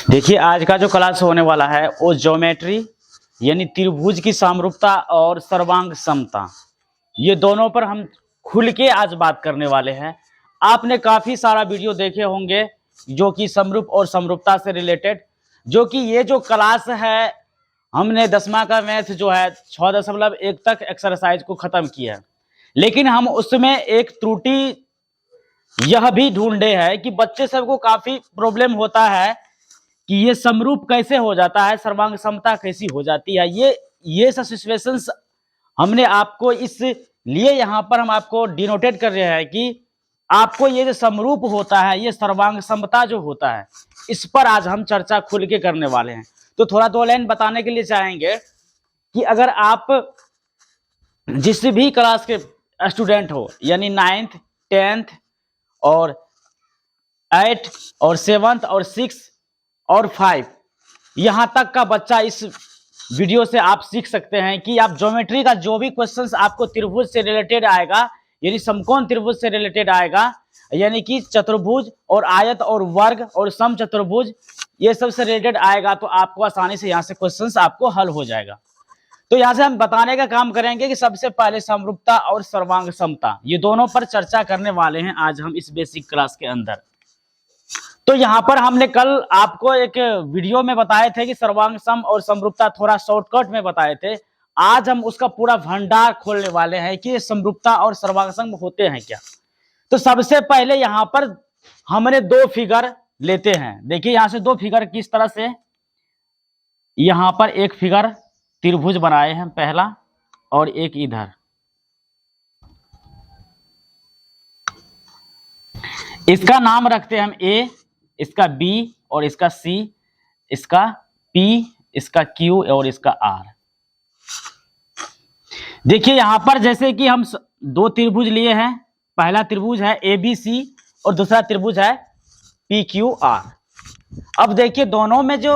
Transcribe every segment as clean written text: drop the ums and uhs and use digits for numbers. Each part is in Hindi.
देखिए आज का जो क्लास होने वाला है वो ज्योमेट्री यानी त्रिभुज की समरूपता और सर्वांग समता, ये दोनों पर हम खुल के आज बात करने वाले हैं। आपने काफी सारा वीडियो देखे होंगे जो कि समरूप और समरूपता से रिलेटेड, जो कि ये जो क्लास है हमने 10वां का मैथ जो है 6.1 तक एक्सरसाइज को खत्म किया है, लेकिन हम उसमें एक त्रुटि यह भी ढूंढे है कि बच्चे सबको काफी प्रॉब्लम होता है कि ये समरूप कैसे हो जाता है, सर्वांग समता कैसी हो जाती है। ये सब सिचुएशंस हमने आपको इसलिए यहाँ पर हम आपको डिनोटेट कर रहे हैं कि आपको ये जो समरूप होता है, ये सर्वांग समता जो होता है, इस पर आज हम चर्चा खुल के करने वाले हैं। तो थोड़ा दो लाइन बताने के लिए चाहेंगे कि अगर आप जिस भी क्लास के स्टूडेंट हो, यानी 9th 10th और 8 और 7th और 6 और 5 यहां तक का बच्चा इस वीडियो से आप सीख सकते हैं कि आप ज्योमेट्री का जो भी क्वेश्चंस आपको त्रिभुज से रिलेटेड आएगा, यानी समकोण त्रिभुज से रिलेटेड आएगा, यानी कि चतुर्भुज और आयत और वर्ग और समचतुर्भुज, ये सब से रिलेटेड आएगा तो आपको आसानी से यहां से क्वेश्चंस आपको हल हो जाएगा। तो यहां से हम बताने का काम करेंगे कि सबसे पहले समरूपता और सर्वांग समता, ये दोनों पर चर्चा करने वाले हैं आज हम इस बेसिक क्लास के अंदर। तो यहाँ पर हमने कल आपको एक वीडियो में बताए थे कि सर्वांग सम और समरूपता थोड़ा शॉर्टकट में बताए थे। आज हम उसका पूरा भंडार खोलने वाले हैं कि समरूपता और सर्वांग सम होते हैं क्या। तो सबसे पहले यहाँ पर हमने दो फिगर लेते हैं। देखिए यहाँ से दो फिगर किस तरह से, यहाँ पर एक फिगर त्रिभुज बनाए हैं पहला, और एक इधर। इसका नाम रखते हैं हम ए, इसका बी और इसका सी, इसका पी, इसका क्यू और इसका आर। देखिए यहां पर जैसे कि हम दो त्रिभुज लिए हैं, पहला त्रिभुज है ए बी सी और दूसरा त्रिभुज है पी क्यू आर। अब देखिए दोनों में जो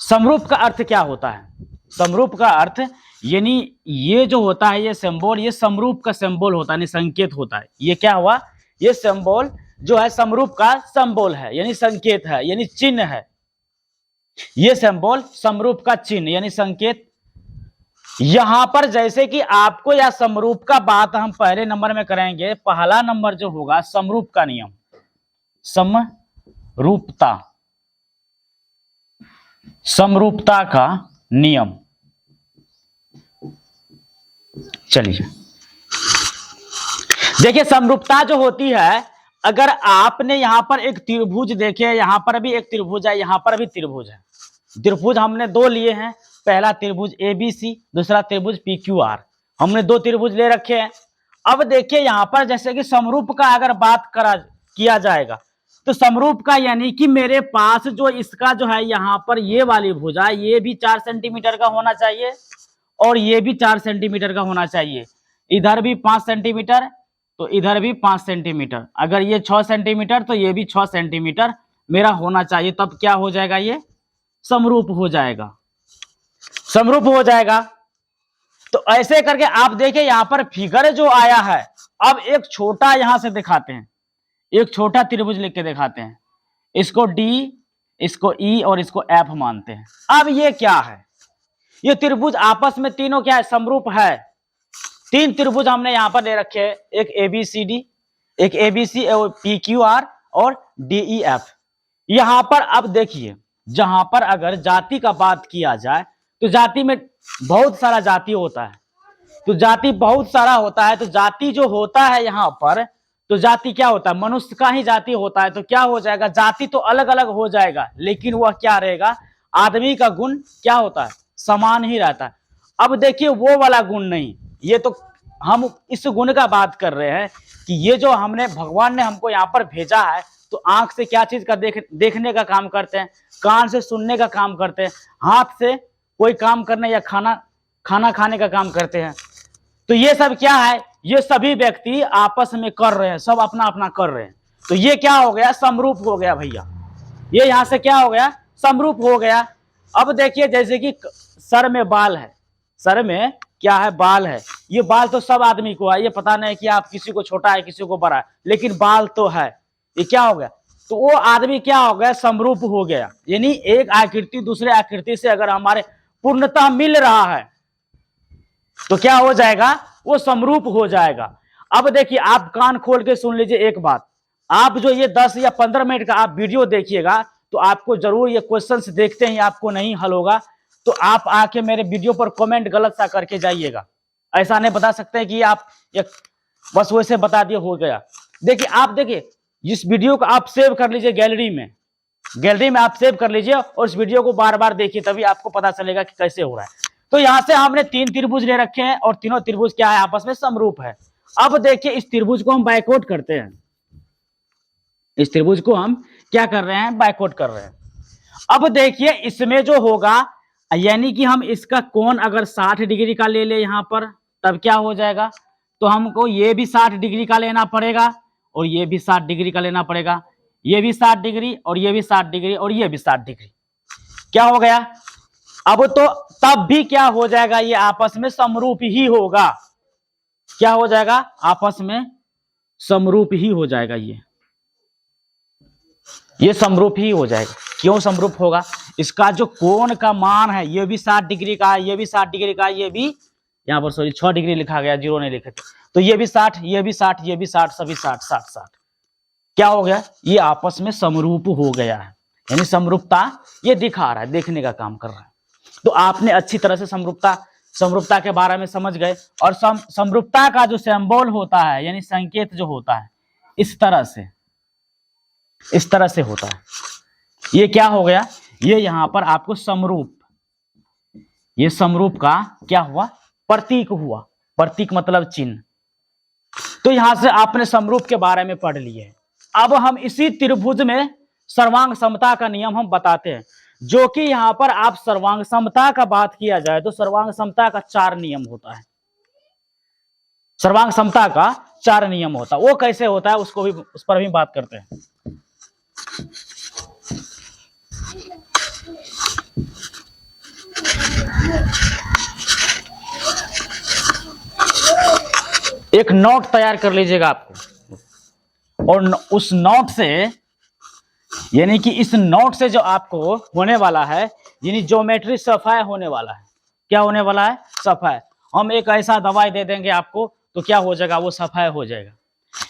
समरूप का अर्थ क्या होता है। समरूप का अर्थ यानी ये जो होता है, ये सिंबल, ये समरूप का सिंबल होता है, यानी संकेत होता है। ये क्या हुआ, ये सिंबल जो है समरूप का सिंबल है, यानी संकेत है, यानी चिन्ह है। ये सिंबल समरूप का चिन्ह यानी संकेत। यहां पर जैसे कि आपको या समरूप का बात हम पहले नंबर में करेंगे, पहला नंबर जो होगा समरूप का नियम, समरूपता, समरूपता का नियम। चलिए देखिए समरूपता जो होती है, अगर आपने यहां पर एक त्रिभुज देखे, यहां पर भी एक त्रिभुज है, यहां पर भी त्रिभुज है। त्रिभुज हमने दो लिए हैं, पहला त्रिभुज ए बी सी, दूसरा त्रिभुज पी क्यू आर। हमने दो त्रिभुज ले रखे हैं। अब देखिए यहां पर जैसे कि समरूप का अगर बात किया जाएगा, तो समरूप का यानी कि मेरे पास जो इसका जो है यहाँ पर ये वाली भुजा, ये भी 4 सेंटीमीटर का होना चाहिए और ये भी 4 सेंटीमीटर का होना चाहिए। इधर भी 5 सेंटीमीटर तो इधर भी 5 सेंटीमीटर। अगर ये 6 सेंटीमीटर तो ये भी 6 सेंटीमीटर मेरा होना चाहिए, तब क्या हो जाएगा, ये समरूप हो जाएगा, समरूप हो जाएगा। तो ऐसे करके आप देखिए यहां पर फिगर जो आया है। अब एक छोटा यहां से दिखाते हैं, एक छोटा त्रिभुज लिख के दिखाते हैं, इसको डी, इसको ई और इसको एफ मानते हैं। अब ये क्या है, ये त्रिभुज आपस में तीनों क्या है, समरूप है। तीन त्रिभुज हमने यहां पर ले रखे हैं, एक ए बी सी डी, एक A B C P Q R और डी ई एफ। यहां पर अब देखिए, जहां पर अगर जाति का बात किया जाए तो जाति में बहुत सारा जाति होता है। तो जाति बहुत सारा होता है, तो जाति जो होता है यहां पर, तो जाति क्या होता है, मनुष्य का ही जाति होता है। तो क्या हो जाएगा, जाति तो अलग अलग हो जाएगा, लेकिन वह क्या रहेगा, आदमी का गुण क्या होता है, समान ही रहता है। अब देखिए वो वाला गुण नहीं, ये तो हम इस गुण का बात कर रहे हैं कि ये जो हमने भगवान ने हमको यहाँ पर भेजा है, तो आंख से क्या चीज का देखने का काम करते हैं, कान से सुनने का काम करते हैं, हाथ से कोई काम करने या खाना खाने का काम करते हैं। तो ये सब क्या है, ये सभी व्यक्ति आपस में कर रहे हैं, सब अपना अपना कर रहे हैं। तो ये क्या हो गया, समरूप हो गया भैया। ये यहां से क्या हो गया, समरूप हो गया। अब देखिए जैसे कि सर में बाल है, सर में क्या है, बाल है। ये बाल तो सब आदमी को है, ये पता नहीं कि आप किसी को छोटा है किसी को बड़ा है, लेकिन बाल तो है। ये क्या हो गया, तो वो आदमी क्या हो गया, समरूप हो गया। यानी एक आकृति दूसरे आकृति से अगर हमारे पूर्णतः मिल रहा है तो क्या हो जाएगा, वो समरूप हो जाएगा। अब देखिए, आप कान खोल के सुन लीजिए एक बात, आप जो ये 10 या 15 मिनट का आप वीडियो देखिएगा तो आपको जरूर ये क्वेश्चंस देखते ही आपको नहीं हल होगा, तो आप आके मेरे वीडियो पर कमेंट गलत सा करके जाइएगा। ऐसा नहीं बता सकते कि आप बस वैसे बता दिए हो गया। देखिए, आप देखिए इस वीडियो को आप सेव कर लीजिए गैलरी में आप सेव कर लीजिए और इस वीडियो को बार बार देखिए, तभी आपको पता चलेगा कि कैसे हो रहा है। तो यहां से हमने 3 त्रिभुज ले रखे हैं और तीनों त्रिभुज क्या है, आपस में समरूप है। अब देखिए, इस त्रिभुज को हम बाइकआउट करते हैं, इस त्रिभुज को हम क्या कर रहे हैं, बाइकआउट कर रहे हैं। अब देखिए, इसमें जो होगा, यानी कि हम इसका कोण अगर 60 डिग्री का ले ले यहां पर, तब क्या हो जाएगा, तो हमको ये भी 60 डिग्री का लेना पड़ेगा और ये भी 60 डिग्री का लेना पड़ेगा, ये भी 60 डिग्री और ये भी 60 डिग्री और ये भी 60 डिग्री। क्या हो गया, अब तो तब भी क्या हो जाएगा, ये आपस में समरूप ही होगा। क्या हो जाएगा, आपस में समरूप ही हो जाएगा, ये समरूप ही हो जाएगा। क्यों समरूप होगा, इसका जो कोण का मान है ये भी 60 डिग्री का है, ये भी 60 डिग्री का है, ये भी यहाँ पर सॉरी 6 डिग्री लिखा गया, 0 नहीं लिखे थे, तो ये भी 60, ये भी 60, ये भी 60, सभी 60 60 60। क्या हो गया, ये आपस में समरूप हो गया है, यानी समरूपता ये दिखा रहा है, देखने का काम कर रहा है। तो आपने अच्छी तरह से समरूपता के बारे में समझ गए। और समरूपता का जो सिंबल होता है, यानी संकेत जो होता है, इस तरह से होता है। ये क्या हो गया, ये यहां पर आपको समरूप, ये समरूप का क्या हुआ, प्रतीक हुआ। प्रतीक मतलब चिन्ह। तो यहां से आपने समरूप के बारे में पढ़ लिए। अब हम इसी त्रिभुज में सर्वांग समता का नियम हम बताते हैं, जो कि यहां पर आप सर्वांग समता का बात किया जाए तो सर्वांग समता का 4 नियम होता है। सर्वांग समता का 4 नियम होता है, वो कैसे होता है उसको भी, उस पर भी बात करते हैं। एक नोट तैयार कर लीजिएगा आपको, और उस नोट से, यानी कि इस नोट से जो आपको होने वाला है, यानी ज्योमेट्री सफाई होने वाला है। क्या होने वाला है, सफाई। हम एक ऐसा दवाई दे देंगे आपको तो क्या हो जाएगा, वो सफाई हो जाएगा।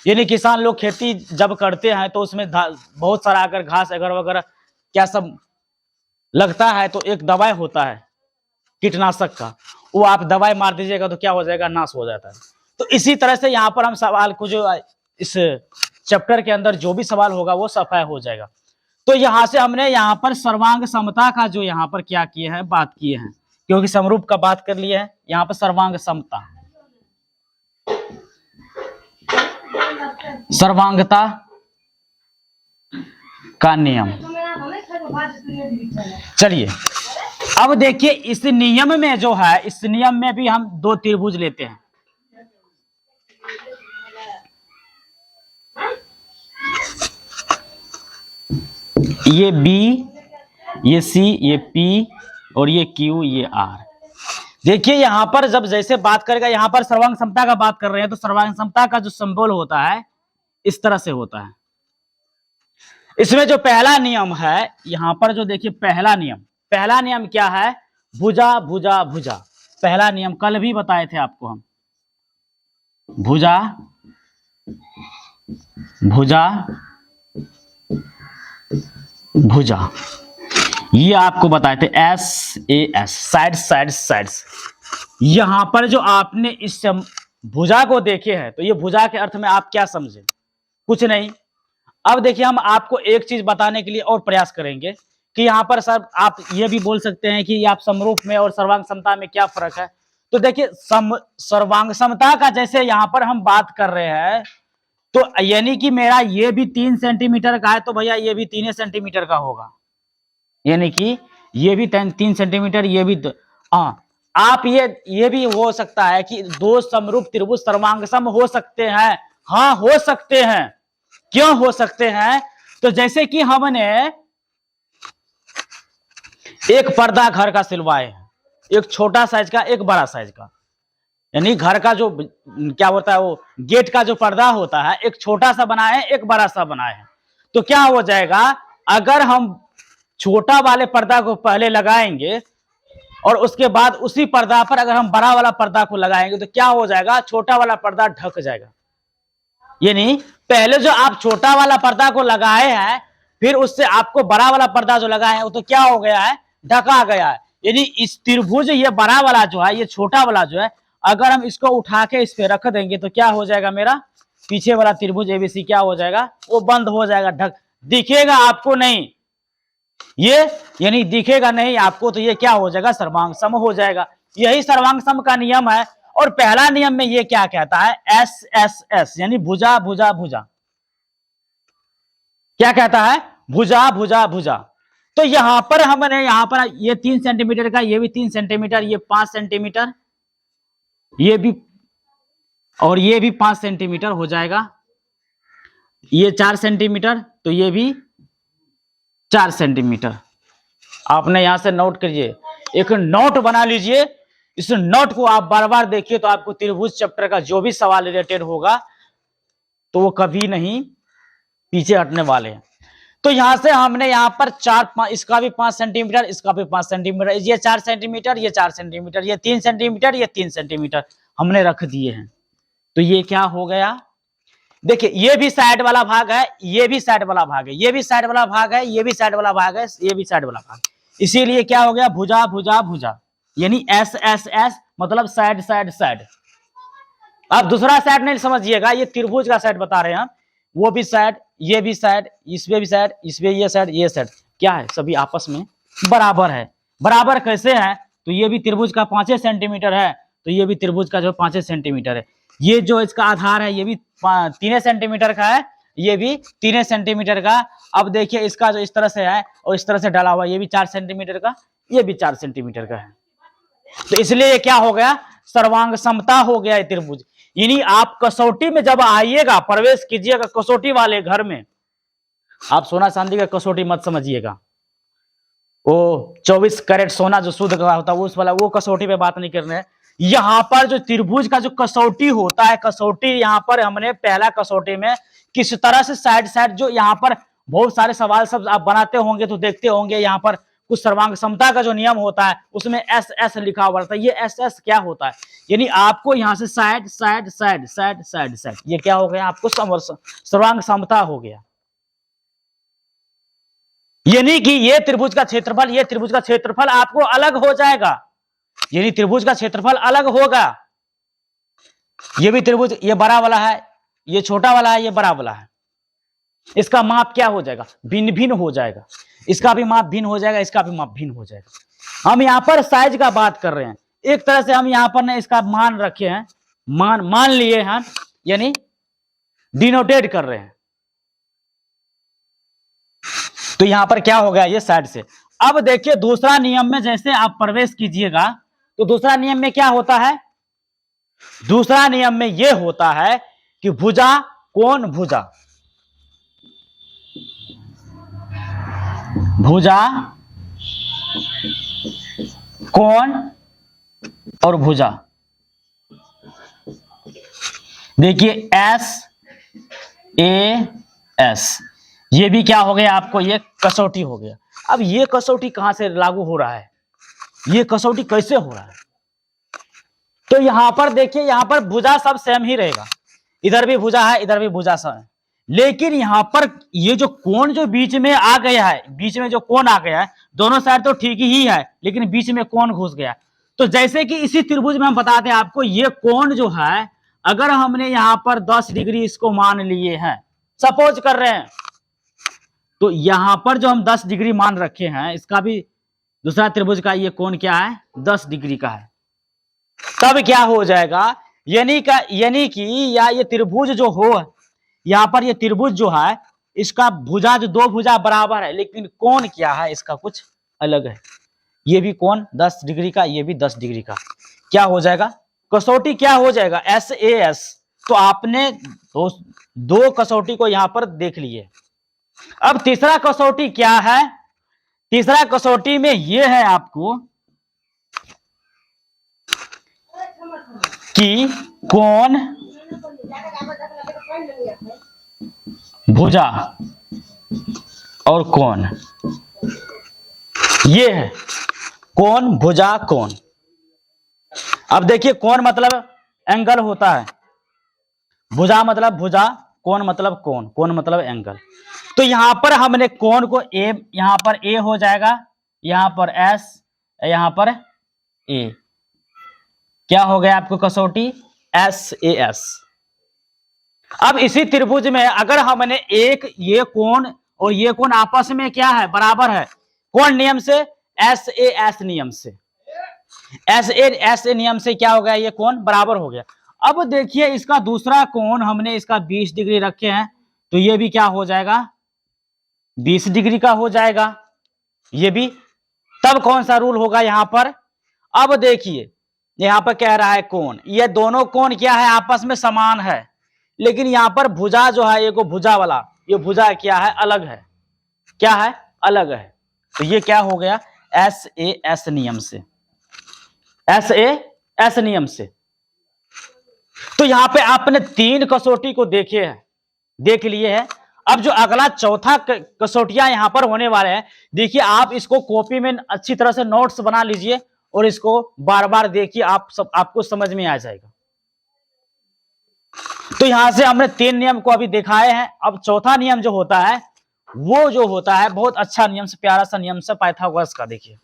यानी किसान लोग खेती जब करते हैं तो उसमें बहुत सारा अगर घास अगर वगैरह क्या सब लगता है, तो एक दवाई होता है कीटनाशक का, वो आप दवाई मार दीजिएगा तो क्या हो जाएगा, नाश हो जाता है। तो इसी तरह से यहाँ पर हम सवाल को, जो इस चैप्टर के अंदर जो भी सवाल होगा वो सफाई हो जाएगा। तो यहां से हमने यहाँ पर सर्वांग समता का जो यहाँ पर क्या किए हैं, बात किए हैं, क्योंकि समरूप का बात कर लिए हैं। यहाँ पर सर्वांग समता, सर्वांगता का नियम। चलिए, अब देखिए इस नियम में जो है, इस नियम में भी हम 2 त्रिभुज लेते हैं। ये B, ये C, ये P और ये Q, ये R। देखिए यहां पर जब जैसे बात करेगा, यहां पर सर्वांग समता का बात कर रहे हैं, तो सर्वांग समता का जो सिंबल होता है इस तरह से होता है। इसमें जो पहला नियम है, यहां पर जो देखिए पहला नियम क्या है, भुजा भुजा भुजा। पहला नियम कल भी बताए थे आपको हम, भुजा भुजा भुजा, ये आपको बताए थे, SAS, साइड्स। यहां पर जो आपने इस भुजा को देखे हैं, तो ये भुजा के अर्थ में आप क्या समझे, कुछ नहीं। अब देखिए, हम आपको एक चीज बताने के लिए और प्रयास करेंगे कि यहाँ पर सर आप ये भी बोल सकते हैं कि आप समरूप में और सर्वांग समता में क्या फर्क है। तो देखिए, सर्वांग समता का जैसे यहाँ पर हम बात कर रहे हैं, तो यानी कि मेरा ये भी 3 सेंटीमीटर का है, तो भैया ये भी 3 सेंटीमीटर का होगा, यानी कि ये भी 3 सेंटीमीटर, ये भी। हाँ, आप ये भी हो सकता है कि 2 समरूप त्रिभुज सर्वांग सम हो सकते हैं। हाँ, हो सकते हैं। क्यों हो सकते हैं, तो जैसे कि हमने एक पर्दा घर का सिलवाए है, एक छोटा साइज का, एक बड़ा साइज का, यानी घर का जो क्या होता है, वो गेट का जो पर्दा होता है, एक छोटा सा बनाए हैं, एक बड़ा सा बनाए हैं। तो क्या हो जाएगा, अगर हम छोटा वाले पर्दा को पहले लगाएंगे और उसके बाद उसी पर्दा पर अगर हम बड़ा वाला पर्दा को लगाएंगे तो क्या हो जाएगा, छोटा वाला पर्दा ढक जाएगा। यानी पहले जो आप छोटा वाला पर्दा को लगाए हैं, फिर उससे आपको बड़ा वाला पर्दा जो लगा है वो तो क्या हो गया है, ढका गया है। यानी इस त्रिभुज, ये बड़ा वाला जो है, ये छोटा वाला जो है, अगर हम इसको उठा के इस पे रख देंगे तो क्या हो जाएगा, मेरा पीछे वाला त्रिभुज एबीसी क्या हो जाएगा, वो बंद हो जाएगा, ढक दिखेगा आपको नहीं, ये यानी दिखेगा नहीं आपको, तो ये क्या हो जाएगा, सर्वांग सम हो जाएगा। यही सर्वांग सम का नियम है। और पहला नियम में ये क्या कहता है, एस एस एस, यानी भुजा भुजा भुजा, क्या कहता है, भुजा भुजा भुजा। तो यहां पर हमने, यहां पर ये 3 सेंटीमीटर का, ये भी 3 सेंटीमीटर, ये 5 सेंटीमीटर, ये भी, और ये भी 5 सेंटीमीटर हो जाएगा, ये 4 सेंटीमीटर, तो ये भी 4 सेंटीमीटर। आपने यहां से नोट करिए, एक नोट बना लीजिए, इस नोट को आप बार बार देखिए तो आपको त्रिभुज चैप्टर का जो भी सवाल रिलेटेड होगा तो वो कभी नहीं पीछे हटने वाले हैं। तो यहां से हमने यहां पर 4, इसका भी 5 सेंटीमीटर, इसका भी 5 सेंटीमीटर, ये 4 सेंटीमीटर, ये 4 सेंटीमीटर, ये 3 सेंटीमीटर, ये 3 सेंटीमीटर हमने रख दिए हैं। तो ये क्या हो गया, देखिए ये भी साइड वाला भाग है, ये भी साइड वाला भाग है, ये भी साइड वाला भाग है, ये भी साइड वाला भाग है, ये भी साइड वाला भाग, इसीलिए क्या हो गया, भुजा भुजा भुजा, यानी एस एस एस मतलब साइड साइड साइड। अब दूसरा साइड नहीं समझिएगा, ये त्रिभुज का साइड बता रहे हैं हम, वो भी साइड, ये भी साइड, इसमें भी साइड, इसमें ये साइड, ये साइड क्या है, सभी आपस में बराबर है। बराबर कैसे है, तो ये भी त्रिभुज का 5 सेंटीमीटर है, तो ये भी त्रिभुज का जो 5 सेंटीमीटर है। ये जो इसका आधार है ये भी 3 सेंटीमीटर का है, ये भी 3 सेंटीमीटर का। अब देखिए इसका जो इस तरह से है और इस तरह से डाला हुआ, ये भी 4 सेंटीमीटर का, ये भी 4 सेंटीमीटर का है। तो इसलिए ये क्या हो गया, सर्वांग समता हो गया है त्रिभुज। यानी आप कसौटी में जब आइएगा, प्रवेश कीजिएगा कसौटी वाले घर में, आप सोना चांदी का कसौटी मत समझिएगा, वो 24 कैरेट सोना जो शुद्ध का होता है उस वाला, वो कसौटी पे बात नहीं करना है। यहां पर जो त्रिभुज का जो कसौटी होता है, कसौटी यहां पर हमने पहला कसौटी में किस तरह से साइड साइड, जो यहां पर बहुत सारे सवाल सब आप बनाते होंगे तो देखते होंगे, यहां पर कुछ सर्वांग समता का जो नियम होता है उसमें एस एस लिखा हुआ रहता है। ये एस एस क्या होता है, यानी आपको यहां से side side side side side side, ये क्या हो गया, आपको सर्वांग समता हो गया। यानी कि ये त्रिभुज का क्षेत्रफल, ये त्रिभुज का क्षेत्रफल आपको अलग हो जाएगा, यानी त्रिभुज का क्षेत्रफल अलग होगा। ये भी त्रिभुज, ये बड़ा वाला है, ये छोटा वाला है, ये बड़ा वाला है, इसका माप क्या हो जाएगा, भिन्न भिन्न हो जाएगा, इसका भी माप भिन्न हो जाएगा, इसका भी माप भिन्न हो जाएगा। हम यहां पर साइज का बात कर रहे हैं, एक तरह से हम यहां पर ने इसका मान रखे हैं, मान लिए हैं, यानी डिनोटेट कर रहे हैं। तो यहां पर क्या हो गया, ये साइड से। अब देखिए दूसरा नियम में जैसे आप प्रवेश कीजिएगा तो दूसरा नियम में क्या होता है, दूसरा नियम में यह होता है कि भुजा कोण भुजा, भुजा कोण और भुजा, देखिए एस ए एस, ये भी क्या हो गया आपको, ये कसौटी हो गया। अब ये कसौटी कहां से लागू हो रहा है, ये कसौटी कैसे हो रहा है, तो यहां पर देखिए, यहां पर भुजा सब सेम ही रहेगा, इधर भी भुजा है, इधर भी भुजा सब है, लेकिन यहां पर ये जो कोण जो बीच में आ गया है, बीच में जो कोण आ गया है, दोनों साइड तो ठीक ही है लेकिन बीच में कोण घुस गया। तो जैसे कि इसी त्रिभुज में हम बताते हैं आपको, ये कोण जो है अगर हमने यहां पर 10 डिग्री इसको मान लिए हैं, सपोज कर रहे हैं, तो यहां पर जो हम 10 डिग्री मान रखे हैं, इसका भी दूसरा त्रिभुज का ये कोण क्या है, 10 डिग्री का है। तब क्या हो जाएगा, यानी कि या ये त्रिभुज जो हो, यहां पर ये त्रिभुज जो है इसका भुजा जो 2 भुजा बराबर है, लेकिन कोण क्या है इसका कुछ अलग है। ये भी कोण 10 डिग्री का, ये भी 10 डिग्री का, क्या हो जाएगा, कसौटी क्या हो जाएगा, एस ए एस। तो आपने दो कसौटी को यहां पर देख लिए। अब तीसरा कसौटी क्या है, तीसरा कसौटी में यह है आपको कि कोण भुजा और कोण, ये है कोण, भुजा, कोण। अब देखिए कोण मतलब एंगल होता है, भुजा मतलब भुजा, कोण मतलब कोण, कोण मतलब एंगल। तो यहां पर हमने कोण को ए, यहां पर ए हो जाएगा, यहां पर एस, यहां पर ए, क्या हो गया आपको कसौटी, एस ए एस। अब इसी त्रिभुज में अगर हमने एक ये कोण और ये कोण आपस में क्या है, बराबर है, कौन नियम से, एस ए एस नियम से, एस ए नियम से क्या हो गया, ये कोण बराबर हो गया। अब देखिए इसका दूसरा कोण हमने इसका 20 डिग्री रखे हैं, तो ये भी क्या हो जाएगा, 20 डिग्री का हो जाएगा, ये भी। तब कौन सा रूल होगा यहां पर, अब देखिए यहां पर कह रहा है कोण, ये दोनों कोण क्या है, आपस में समान है, लेकिन यहां पर भुजा जो है, ये को भुजा वाला, ये भुजा क्या है, अलग है, क्या है, अलग है। तो ये क्या हो गया, एस ए एस नियम से, एस ए एस नियम से। तो यहां पे आपने 3 कसौटी को देख लिए है। अब जो अगला चौथा कसौटियां यहां पर होने वाले हैं, देखिए आप इसको कॉपी में अच्छी तरह से नोट्स बना लीजिए और इसको बार बार देखिए, आपको समझ में आ जाएगा। तो यहां से हमने 3 नियम को अभी दिखाए हैं। अब चौथा नियम जो होता है, वो जो होता है बहुत अच्छा नियम से, प्यारा सा नियम से, पाइथागोरस का। देखिए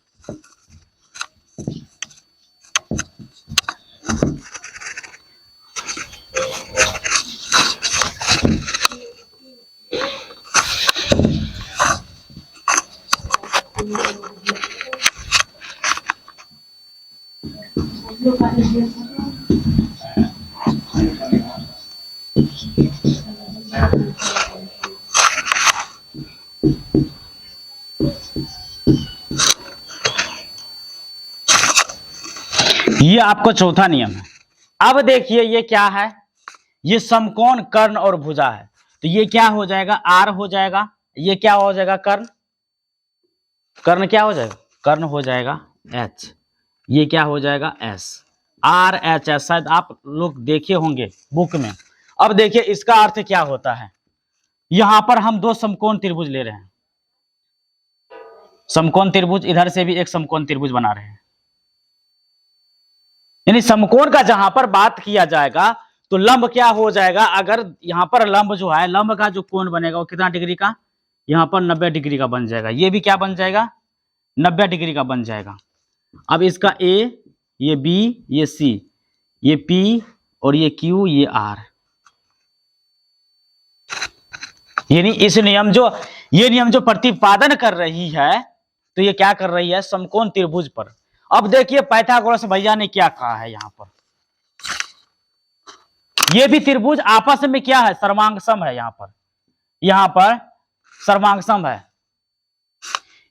ये आपको चौथा नियम है। अब देखिए ये क्या है, ये समकोण, कर्ण और भुजा है। तो ये क्या हो जाएगा, आर हो जाएगा, ये क्या हो जाएगा, कर्ण, कर्ण क्या हो जाएगा, कर्ण हो जाएगा एच, ये क्या हो जाएगा एस, आर एच एस, शायद आप लोग देखे होंगे बुक में। अब देखिए इसका अर्थ क्या होता है, यहां पर हम 2 समकोण त्रिभुज ले रहे हैं, समकोण त्रिभुज, इधर से भी एक समकोण त्रिभुज बना रहे हैं। यानी समकोण का जहां पर बात किया जाएगा तो लंब क्या हो जाएगा, अगर यहां पर लंब जो है, लंब का जो कोण बनेगा वो कितना डिग्री का, यहां पर 90 डिग्री का बन जाएगा, ये भी क्या बन जाएगा, 90 डिग्री का बन जाएगा। अब इसका ए, ये बी, ये सी, ये पी और ये क्यू, ये आर। यानी इस नियम जो, ये नियम जो प्रतिपादन कर रही है, तो ये क्या कर रही है, समकोण त्रिभुज पर। अब देखिए पाइथागोरस भैया ने क्या कहा है, यहां पर ये भी त्रिभुज आपस में क्या है, सर्वांगसम है। यहां पर सर्वांगसम है,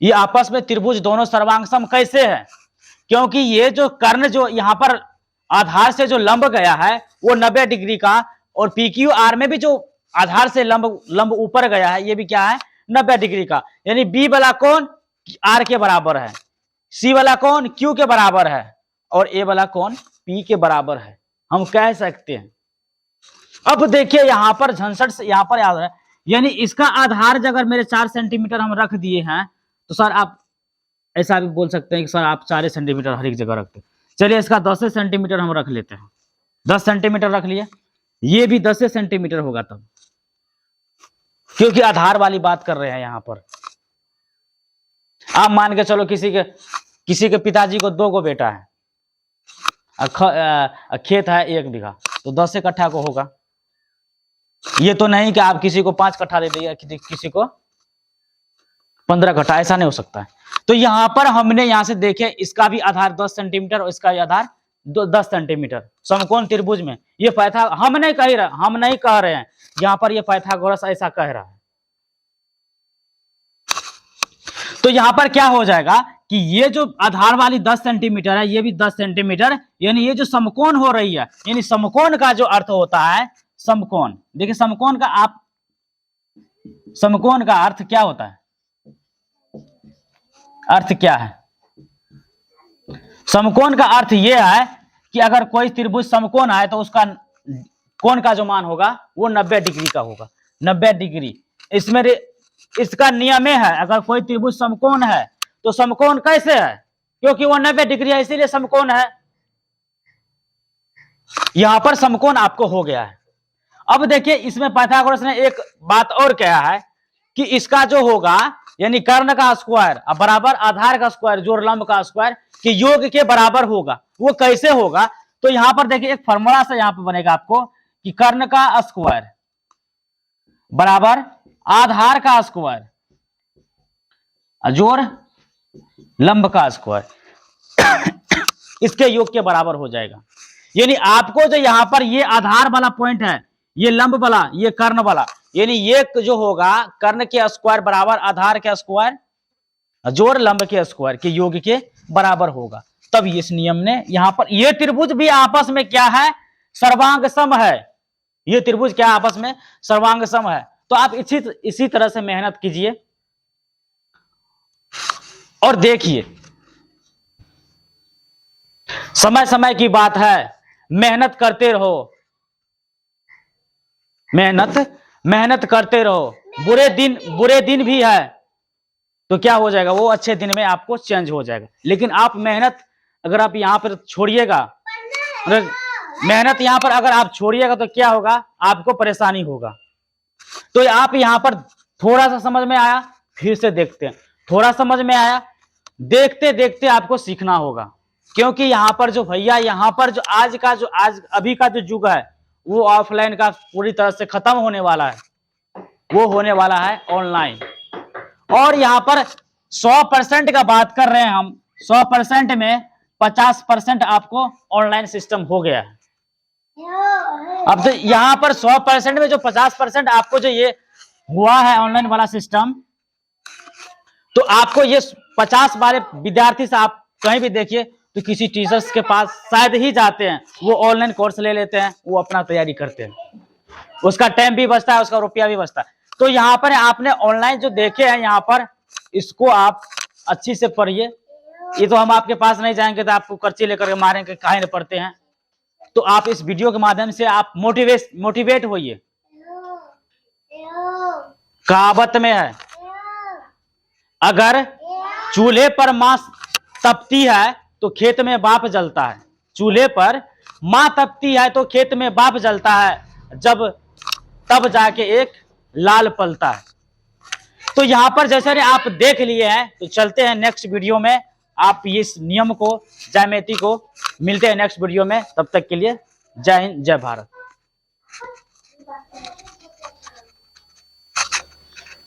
ये आपस में त्रिभुज दोनों सर्वांगसम कैसे है, क्योंकि ये जो कर्ण जो यहां पर आधार से जो लंब गया है वो 90 डिग्री का, और पीक्यू आर में भी जो आधार से लंब ऊपर गया है, ये भी क्या है, 90 डिग्री का। यानी बी वाला कोण आर के बराबर है, सी वाला कोण क्यू के बराबर है, और ए वाला कोण पी के बराबर है, हम कह सकते हैं। अब देखिए यहां पर झंझट से यहां पर याद है, यानी इसका आधार अगर मेरे 4 सेंटीमीटर हम रख दिए हैं, तो सर आप ऐसा भी बोल सकते हैं कि सर आप 4 सेंटीमीटर हर एक जगह रखते हैं। चलिए इसका 10 सेंटीमीटर हम रख लेते हैं, 10 सेंटीमीटर रख लिए, ये भी 10 सेंटीमीटर होगा तब, क्योंकि आधार वाली बात कर रहे हैं यहां पर। आप मान के चलो किसी के पिताजी को 2 गो बेटा है, खेत है 1 बीघा, तो 10 कट्ठा को होगा। ये तो नहीं कि आप किसी को 5 कट्ठा दे दिया, किसी को 15 कट्ठा, ऐसा नहीं हो सकता है। तो यहां पर हमने यहां से देखे, इसका भी आधार 10 सेंटीमीटर और इसका भी आधार 10 सेंटीमीटर, समकोण त्रिभुज में ये हम नहीं कह रहे हैं, यहां पर ये पाइथागोरस ऐसा कह रहा है। तो यहां पर क्या हो जाएगा कि ये जो आधार वाली 10 सेंटीमीटर है, ये भी 10 सेंटीमीटर, यानी ये जो समकोण हो रही है, यानी समकोण का जो अर्थ होता है, समकोण, देखिए समकोण का अर्थ क्या होता है, अर्थ क्या है, समकोण का अर्थ यह है कि अगर कोई त्रिभुज समकोण है तो उसका कोण का जो मान होगा वो 90 डिग्री का होगा, 90 डिग्री। इसमें इसका नियम है, अगर कोई त्रिभुज समकोण है तो समकोण कैसे है, क्योंकि वो 90 डिग्री है इसीलिए समकोण है। यहां पर समकोण आपको हो गया है। अब देखिए इसमें पाइथागोरस ने एक बात और कहा है कि इसका जो होगा यानी कर्ण का स्क्वायर बराबर आधार का स्क्वायर जोड़ लंब का स्क्वायर के योग के बराबर होगा। वो कैसे होगा, तो यहां पर देखिए एक फॉर्मूला से यहां पर बनेगा आपको कि कर्ण का स्क्वायर बराबर आधार का स्क्वायर जोड़ लंब का स्क्वायर इसके योग के बराबर हो जाएगा। यानी आपको जो यहां पर ये आधार वाला पॉइंट है, ये लंब वाला, ये कर्ण वाला, यानी ये जो होगा कर्ण के स्क्वायर बराबर आधार के स्क्वायर जोड़ लंब के स्क्वायर के योग के बराबर होगा। तब इस नियम ने यहां पर ये त्रिभुज भी आपस में क्या है, सर्वांग सम है। ये त्रिभुज क्या आपस में सर्वांग सम है। तो आप इसी तरह से मेहनत कीजिए और देखिए, समय समय की बात है, मेहनत करते रहो, मेहनत करते रहो। बुरे दिन भी है तो क्या हो जाएगा, वो अच्छे दिन में आपको चेंज हो जाएगा। लेकिन आप मेहनत अगर आप यहां पर छोड़िएगा, मेहनत यहां पर अगर आप छोड़िएगा तो क्या होगा, आपको परेशानी होगा। तो आप यहां पर थोड़ा सा समझ में आया, फिर से देखते हैं, थोड़ा समझ में आया, देखते देखते आपको सीखना होगा। क्योंकि यहां पर जो भैया यहां पर जो आज अभी का जो युग है वो ऑफलाइन का पूरी तरह से खत्म होने वाला है, वो होने वाला है ऑनलाइन। और यहां पर 100% का बात कर रहे हैं हम, 100% में 50% आपको ऑनलाइन सिस्टम हो गया है। अब तो यहां पर 100% में जो 50% आपको जो ये हुआ है ऑनलाइन वाला सिस्टम, तो आपको ये 50 वाले विद्यार्थी से आप कहीं भी देखिए तो किसी टीचर्स के पास शायद ही जाते हैं, वो ऑनलाइन कोर्स ले लेते हैं, वो अपना तैयारी करते हैं, उसका टाइम भी बचता है, उसका रुपया भी बचता है। तो यहाँ पर आपने ऑनलाइन जो देखे हैं यहाँ पर, इसको आप अच्छी से पढ़िए। ये तो हम आपके पास नहीं जाएंगे तो आपको पर्ची लेकर के मारेंगे, काहे न पढ़ते हैं। तो आप इस वीडियो के माध्यम से आप मोटिवेट होइए। कहावत में है, अगर चूल्हे पर मां तपती है तो खेत में बाप जलता है, चूल्हे पर मां तपती है तो खेत में बाप जलता है, तब जाके एक लाल पलता है। तो यहां पर जैसे आप देख लिए हैं, तो चलते हैं नेक्स्ट वीडियो में। आप इस नियम को, ज्यामिति को, मिलते हैं नेक्स्ट वीडियो में। तब तक के लिए जय हिंद, जय भारत।